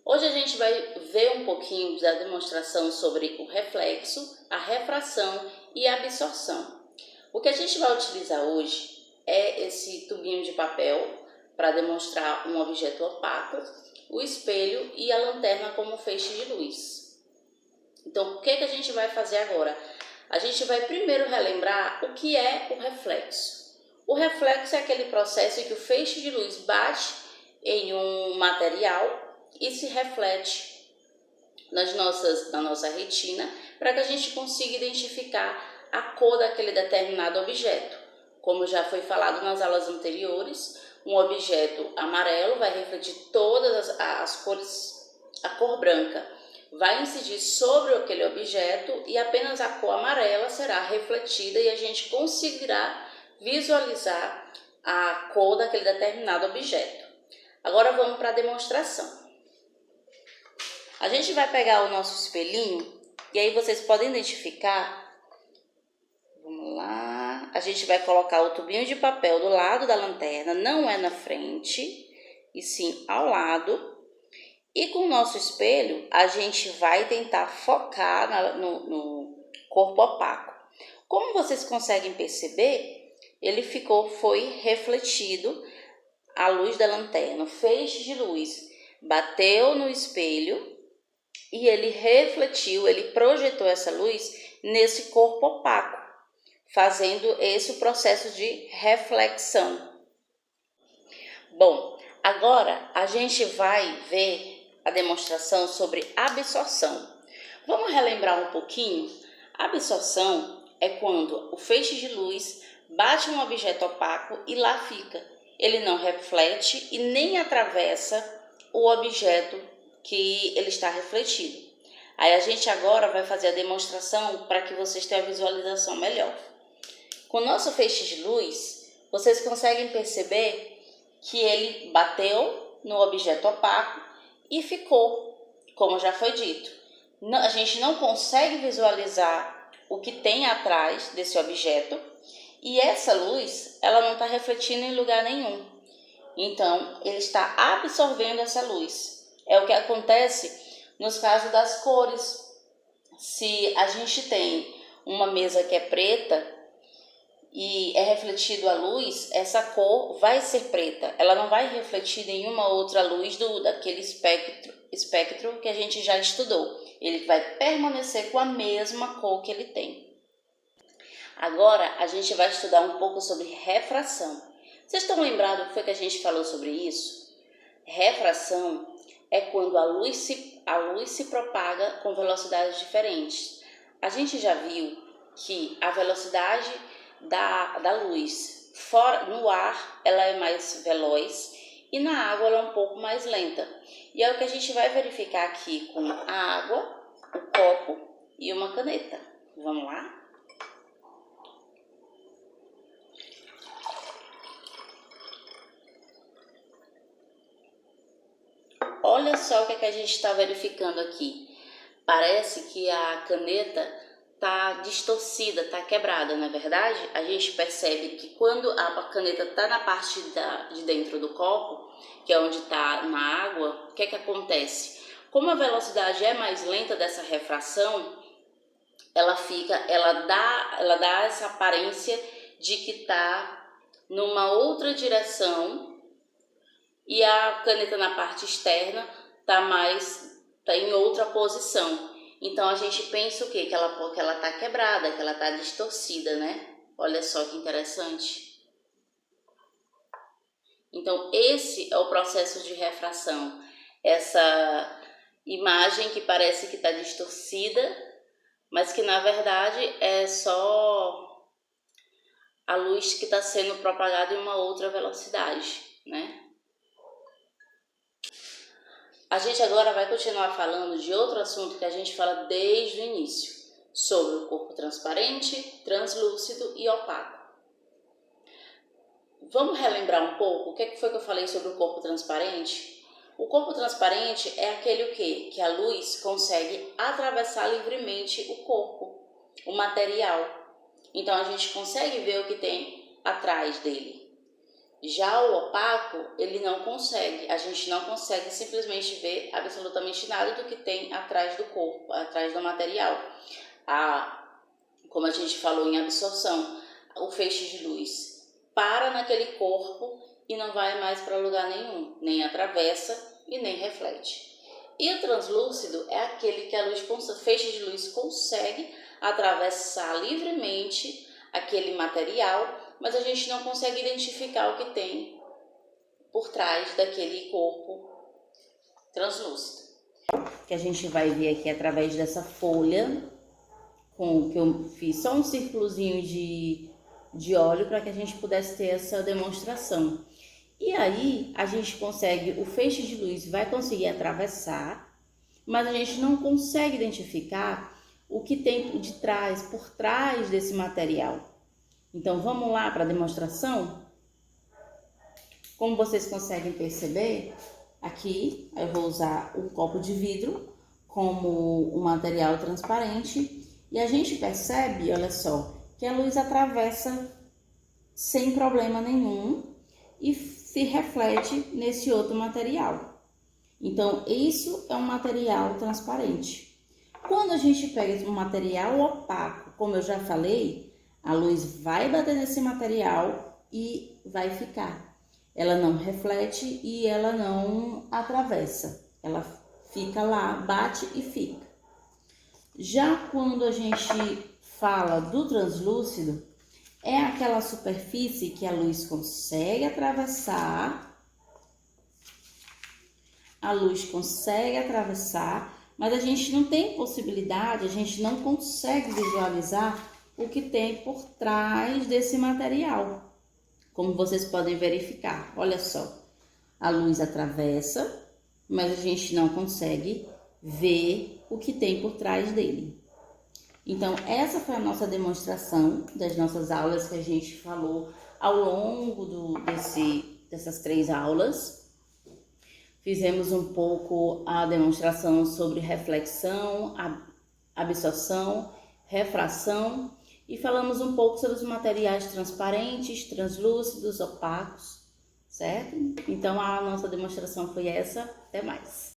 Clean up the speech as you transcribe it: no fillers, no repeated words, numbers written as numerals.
Hoje a gente vai ver um pouquinho da demonstração sobre o reflexo, a refração e a absorção. O que a gente vai utilizar hoje é esse tubinho de papel para demonstrar um objeto opaco, o espelho e a lanterna como feixe de luz. Então, o que a gente vai fazer agora? A gente vai primeiro relembrar o que é o reflexo. O reflexo é aquele processo em que o feixe de luz bate em um material e se reflete na nossa retina para que a gente consiga identificar a cor daquele determinado objeto. Como já foi falado nas aulas anteriores, um objeto amarelo vai refletir todas as cores, a cor branca vai incidir sobre aquele objeto e apenas a cor amarela será refletida e a gente conseguirá visualizar a cor daquele determinado objeto. Agora vamos para a demonstração. A gente vai pegar o nosso espelhinho e aí vocês podem identificar. Vamos lá. A gente vai colocar o tubinho de papel do lado da lanterna, não é na frente, e sim ao lado. E com o nosso espelho, a gente vai tentar focar no corpo opaco. Como vocês conseguem perceber, ele foi refletido a luz da lanterna, o feixe de luz bateu no espelho e ele refletiu, ele projetou essa luz nesse corpo opaco, fazendo esse processo de reflexão. Bom, agora a gente vai ver a demonstração sobre absorção. Vamos relembrar um pouquinho? A absorção é quando o feixe de luz bate em um objeto opaco e lá fica. Ele não reflete e nem atravessa o objeto que ele está refletido. Aí a gente agora vai fazer a demonstração para que vocês tenham a visualização melhor. Com o nosso feixe de luz, vocês conseguem perceber que ele bateu no objeto opaco e ficou, como já foi dito. A gente não consegue visualizar o que tem atrás desse objeto e essa luz, ela não está refletindo em lugar nenhum. Então, ele está absorvendo essa luz. É o que acontece nos casos das cores. Se a gente tem uma mesa que é preta e é refletido a luz, essa cor vai ser preta. Ela não vai refletir nenhuma outra luz daquele espectro que a gente já estudou. Ele vai permanecer com a mesma cor que ele tem. Agora, a gente vai estudar um pouco sobre refração. Vocês estão lembrados do que a gente falou sobre isso? Refração é quando a luz se propaga com velocidades diferentes. A gente já viu que a velocidade da luz no ar ela é mais veloz e na água ela é um pouco mais lenta. E é o que a gente vai verificar aqui com a água, o copo e uma caneta. Vamos lá? Olha só o que a gente está verificando aqui. Parece que a caneta está distorcida, está quebrada, não é verdade? A gente percebe que quando a caneta está na parte de dentro do copo, que é onde está na água, o que acontece? Como a velocidade é mais lenta dessa refração, ela dá essa aparência de que está numa outra direção e a caneta na parte externa tá em outra posição. Então a gente pensa o quê? Que ela tá quebrada, que ela tá distorcida, né? Olha só que interessante. Então esse é o processo de refração. Essa imagem que parece que está distorcida, mas que na verdade é só a luz que está sendo propagada em uma outra velocidade, né? A gente agora vai continuar falando de outro assunto que a gente fala desde o início, sobre o corpo transparente, translúcido e opaco. Vamos relembrar um pouco o que foi que eu falei sobre o corpo transparente? O corpo transparente é aquele o quê? Que a luz consegue atravessar livremente o corpo, o material. Então a gente consegue ver o que tem atrás dele. Já o opaco, ele não consegue, a gente não consegue simplesmente ver absolutamente nada do que tem atrás do corpo, atrás do material. Como a gente falou em absorção, o feixe de luz para naquele corpo e não vai mais para lugar nenhum, nem atravessa e nem reflete. E o translúcido é aquele que feixe de luz consegue atravessar livremente aquele material, mas a gente não consegue identificar o que tem por trás daquele corpo translúcido. Que a gente vai ver aqui através dessa folha, que eu fiz só um círculozinho de óleo para que a gente pudesse ter essa demonstração. E aí a gente consegue, o feixe de luz vai conseguir atravessar, mas a gente não consegue identificar o que tem por trás desse material. Então vamos lá para a demonstração? Como vocês conseguem perceber, aqui eu vou usar um copo de vidro como um material transparente e a gente percebe, olha só, que a luz atravessa sem problema nenhum e se reflete nesse outro material. Então isso é um material transparente. Quando a gente pega um material opaco, como eu já falei, a luz vai bater nesse material e vai ficar. Ela não reflete e ela não atravessa. Ela fica lá, bate e fica. Já quando a gente fala do translúcido, é aquela superfície que a luz consegue atravessar. A luz consegue atravessar, mas a gente não tem possibilidade, a gente não consegue visualizar o que tem por trás desse material. Como vocês podem verificar, olha só, a luz atravessa, mas a gente não consegue ver o que tem por trás dele. Então, essa foi a nossa demonstração das nossas aulas que a gente falou ao longo dessas 3 aulas. Fizemos um pouco a demonstração sobre reflexão, absorção, refração e falamos um pouco sobre os materiais transparentes, translúcidos, opacos, certo? Então a nossa demonstração foi essa. Até mais!